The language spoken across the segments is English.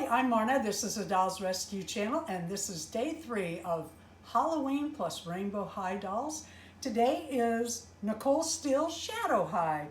I'm Marna. This is the Dolls Rescue Channel, and this is day 3 of Halloween plus Rainbow High dolls. Today is Nicole Steele's Shadow High,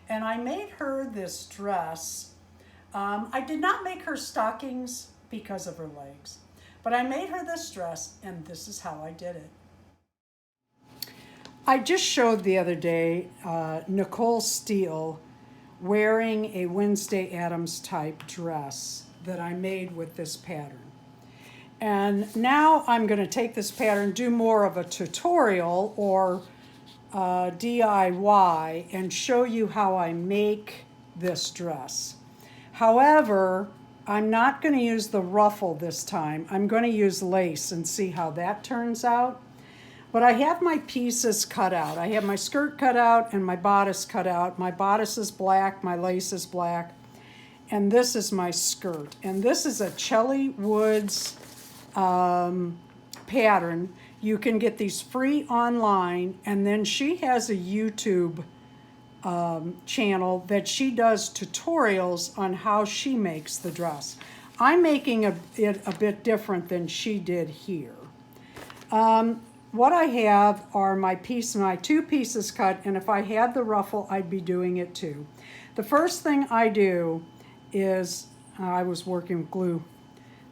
and I made her this dress. I did not make her stockings because of her legs, but I made her this dress, and this is how I did it. I just showed the other day Nicole Steele wearing a Wednesday Addams type dress that I made with this pattern. And now I'm going to take this pattern, do more of a tutorial or DIY, and show you how I make this dress. However, I'm not going to use the ruffle this time. I'm going to use lace and see how that turns out. But I have my pieces cut out. I have my skirt cut out and my bodice cut out. My bodice is black, my lace is black, and this is my skirt. And this is a Chelly Woods pattern. You can get these free online, and then she has a YouTube channel that she does tutorials on how she makes the dress. I'm making it a bit different than she did here. What I have are my two pieces cut, and if I had the ruffle, I'd be doing it too. The first thing I do is, I was working with glue,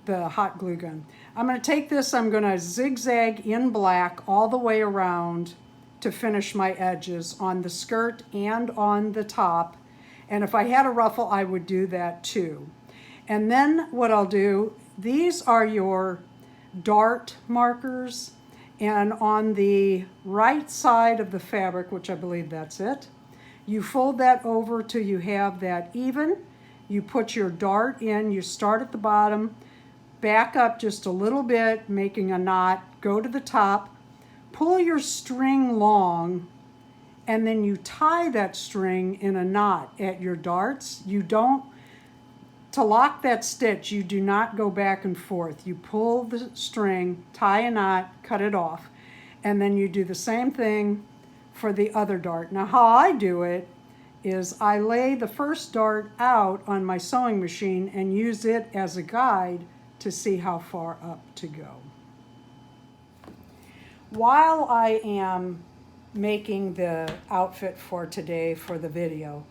the hot glue gun. I'm going to take this, I'm going to zigzag in black all the way around to finish my edges on the skirt and on the top. And if I had a ruffle, I would do that too. And then what I'll do, these are your dart markers. And on the right side of the fabric, which I believe that's it, you fold that over till you have that even. You put your dart in, you start at the bottom, back up just a little bit, making a knot, go to the top, pull your string long, and then you tie that string in a knot at your darts. To lock that stitch, you do not go back and forth. You pull the string, tie a knot, cut it off, and then you do the same thing for the other dart. Now, how I do it is I lay the first dart out on my sewing machine and use it as a guide to see how far up to go. While I am making the outfit for today for the video,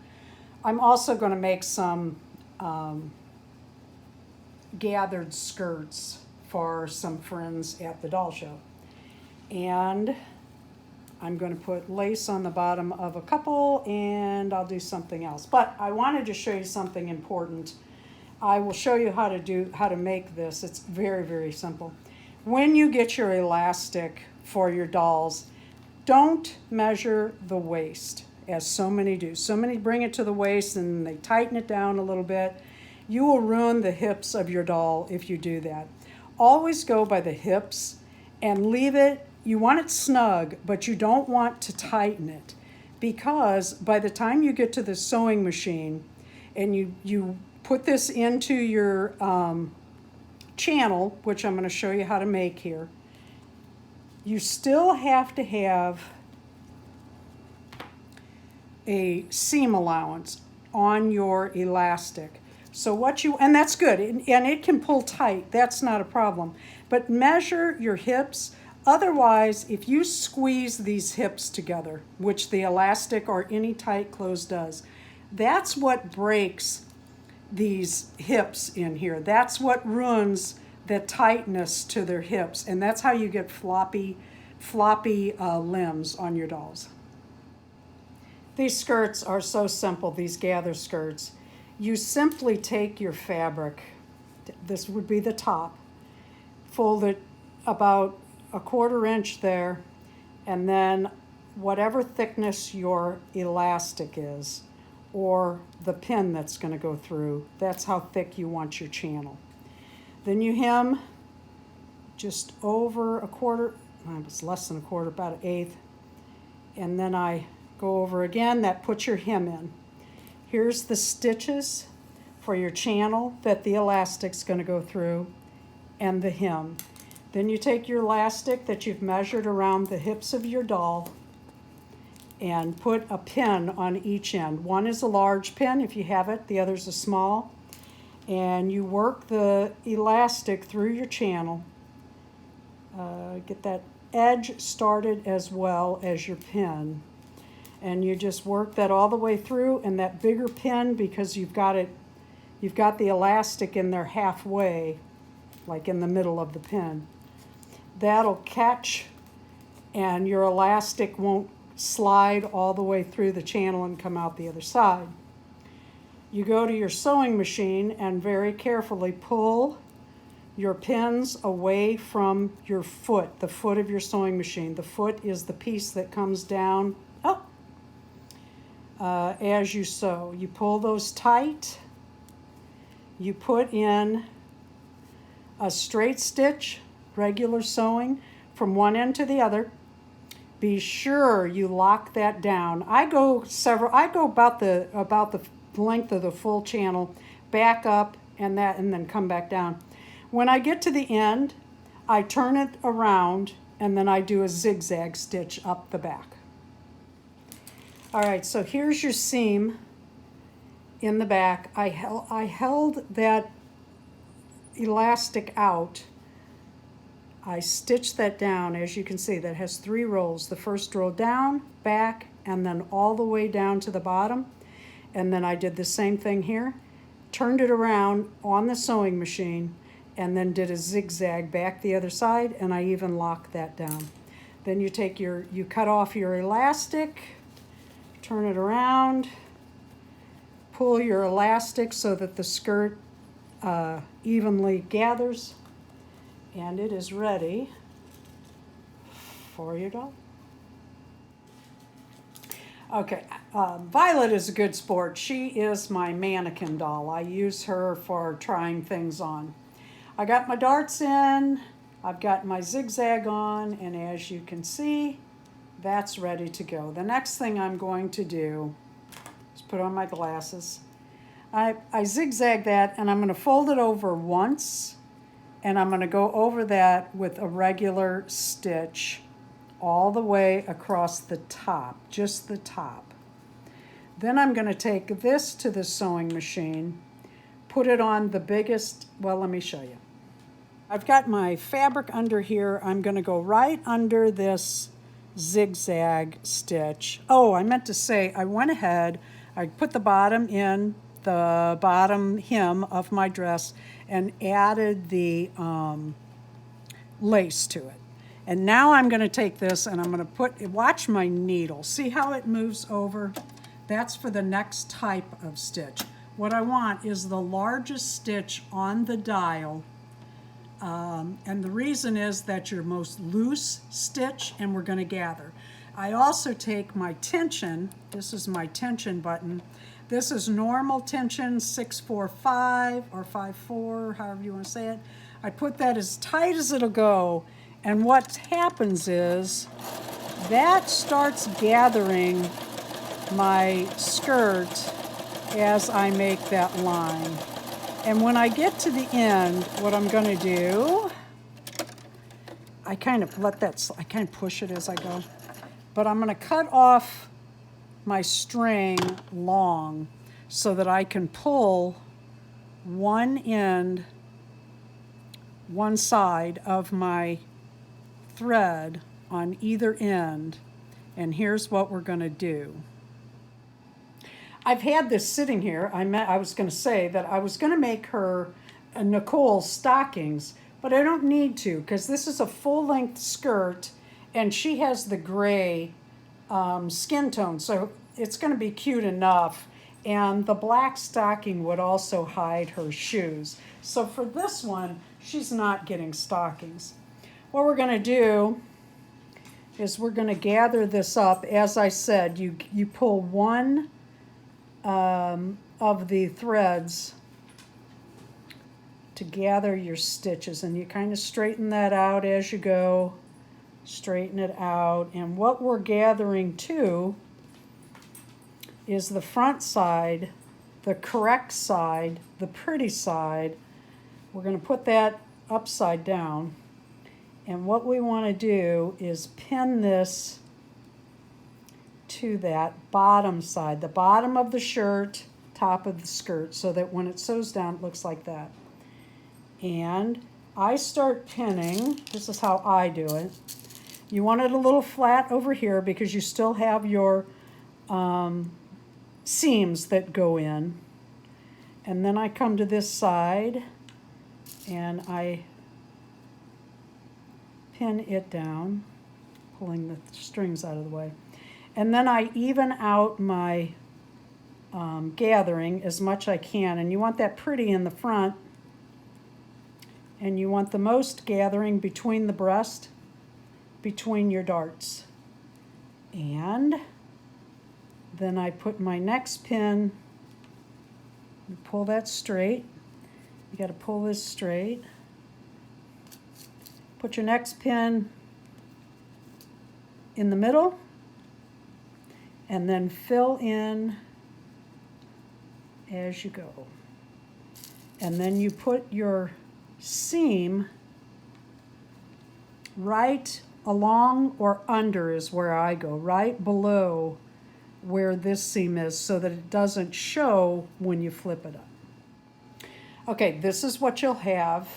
I'm also going to make some gathered skirts for some friends at the doll show. And I'm going to put lace on the bottom of a couple, and I'll do something else. But I wanted to show you something important. I will show you how to make this. It's very, very simple. When you get your elastic for your dolls, don't measure the waist, as so many do. So many bring it to the waist and they tighten it down a little bit. You will ruin the hips of your doll if you do that. Always go by the hips and leave it. You want it snug, but you don't want to tighten it, because by the time you get to the sewing machine and you put this into your channel, which I'm going to show you how to make here, you still have to have a seam allowance on your elastic. So and that's good, and it can pull tight, that's not a problem. But measure your hips. Otherwise, if you squeeze these hips together, which the elastic or any tight clothes does, that's what breaks these hips in here. That's what ruins the tightness to their hips, and that's how you get floppy limbs on your dolls. These skirts are so simple, these gather skirts. You simply take your fabric, this would be the top, fold it about a 1/4 inch there, and then whatever thickness your elastic is, or the pin that's going to go through, that's how thick you want your channel. Then you hem just over a 1/4, it's less than a 1/4, about 1/8, and then I go over again, that puts your hem in. Here's the stitches for your channel that the elastic's going to go through, and the hem. Then you take your elastic that you've measured around the hips of your doll and put a pin on each end. One is a large pin if you have it, the other's a small. and you work the elastic through your channel. Get that edge started as well as your pin. And you just work that all the way through, and that bigger pin, because you've got the elastic in there halfway, like in the middle of the pin. That'll catch, and your elastic won't slide all the way through the channel and come out the other side. You go to your sewing machine and very carefully pull your pins away from your foot, the foot of your sewing machine. The foot is the piece that comes down as you sew. You pull those tight. You put in a straight stitch, regular sewing, from one end to the other. Be sure you lock that down. I go about the length of the full channel, back up and then come back down. When I get to the end, I turn it around and then I do a zigzag stitch up the back. All right, so here's your seam in the back. I held that elastic out. I stitched that down. As you can see, that has 3 rows. The first row down, back, and then all the way down to the bottom. And then I did the same thing here, turned it around on the sewing machine, and then did a zigzag back the other side, and I even locked that down. Then you cut off your elastic, turn it around, pull your elastic so that the skirt evenly gathers, and it is ready for your doll. Okay, Violet is a good sport. She is my mannequin doll. I use her for trying things on. I got my darts in, I've got my zigzag on, and as you can see, that's ready to go. The next thing I'm going to do is put on my glasses. I zigzag that, and I'm going to fold it over once, and I'm going to go over that with a regular stitch all the way across the top, just the top. Then I'm going to take this to the sewing machine, put it on the biggest, well, let me show you. I've got my fabric under here. I'm going to go right under this zigzag stitch. Oh, I meant to say, I went ahead, I put the bottom in the bottom hem of my dress and added the lace to it. And now I'm going to take this and I'm going to watch my needle. See how it moves over? That's for the next type of stitch. What I want is the largest stitch on the dial. And the reason is that's your most loose stitch, and we're going to gather. I also take my tension. This is my tension button. This is normal tension 645 or 54, however you want to say it. I put that as tight as it'll go, and what happens is that starts gathering my skirt as I make that line. And when I get to the end, what I'm going to do, I kind of push it as I go, but I'm going to cut off my string long so that I can pull one side of my thread on either end. And here's what we're going to do. I've had this sitting here. I was going to say that I was going to make her Nicole stockings, but I don't need to because this is a full-length skirt and she has the gray skin tone, so it's going to be cute enough. And the black stocking would also hide her shoes. So for this one, she's not getting stockings. What we're going to do is we're going to gather this up. As I said, you pull one of the threads to gather your stitches, and you kind of straighten that out as you go. Straighten it out, and what we're gathering to is the front side, the correct side, the pretty side. We're going to put that upside down, and what we want to do is pin this to that bottom side, the bottom of the shirt top of the skirt so that when it sews down, it looks like that. And I start pinning. This is how I do it. You want it a little flat over here because you still have your seams that go in. And then I come to this side and I pin it down, pulling the strings out of the way. And then I even out my gathering as much I can. And you want that pretty in the front. And you want the most gathering between the breast, between your darts. And then I put my next pin, and pull that straight. You got to pull this straight. Put your next pin in the middle, and then fill in as you go. And then you put your seam right along or under is where I go, right below where this seam is so that it doesn't show when you flip it up. Okay, this is what you'll have,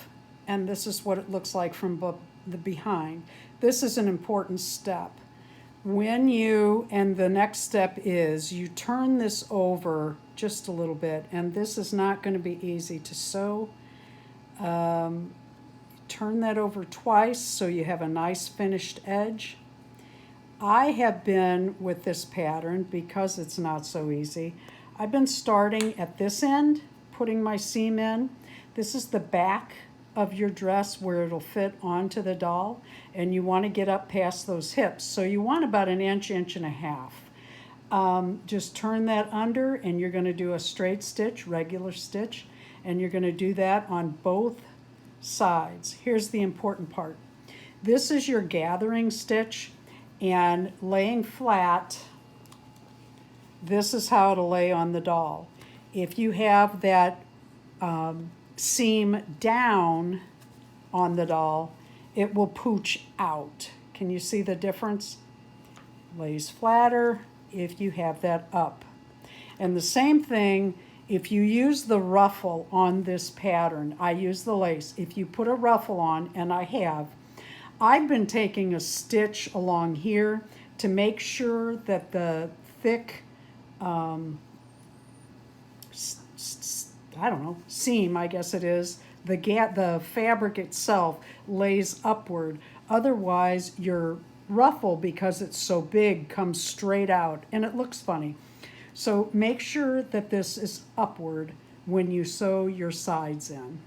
and this is what it looks like from the behind. This is an important step. When you, and the next step is you turn this over just a little bit, and this is not going to be easy to sew. Turn that over twice so you have a nice finished edge. I have been with this pattern, because it's not so easy, I've been starting at this end, putting my seam in. This is the back of your dress where it'll fit onto the doll, and you want to get up past those hips. So you want about an inch, inch and a half. Just turn that under, and you're going to do a straight stitch, regular stitch, and you're going to do that on both sides. Here's the important part. This is your gathering stitch, and laying flat, this is how it'll lay on the doll. If you have that seam down on the doll, it will pooch out. Can you see the difference? Lays flatter if you have that up. And the same thing if you use the ruffle on this pattern. I use the lace. If you put a ruffle on, and I have, I've been taking a stitch along here to make sure that the thick I don't know, seam, I guess it is, the fabric itself lays upward. Otherwise, your ruffle, because it's so big, comes straight out, and it looks funny. So make sure that this is upward when you sew your sides in.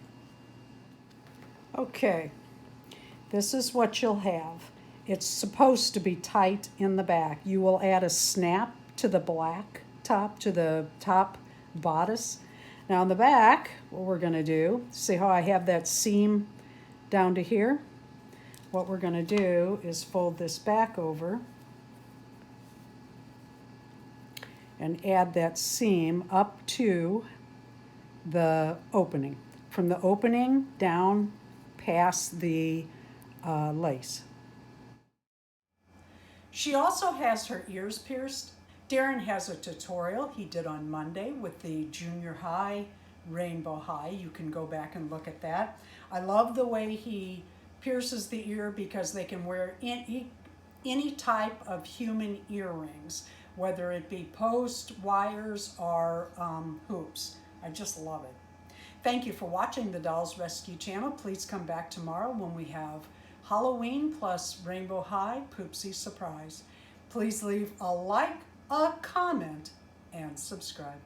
Okay, this is what you'll have. It's supposed to be tight in the back. You will add a snap to the black top, to the top bodice. Now in the back, what we're going to do, see how I have that seam down to here? What we're going to do is fold this back over and add that seam up to the opening. From the opening down past the lace. She also has her ears pierced. Darren has a tutorial he did on Monday with the junior high, rainbow high. You can go back and look at that. I love the way he pierces the ear because they can wear any type of human earrings, whether it be post, wires, or hoops. I just love it. Thank you for watching the Dolls Rescue channel. Please come back tomorrow when we have Halloween plus Rainbow High Poopsie Surprise. Please leave a like, a comment, and subscribe.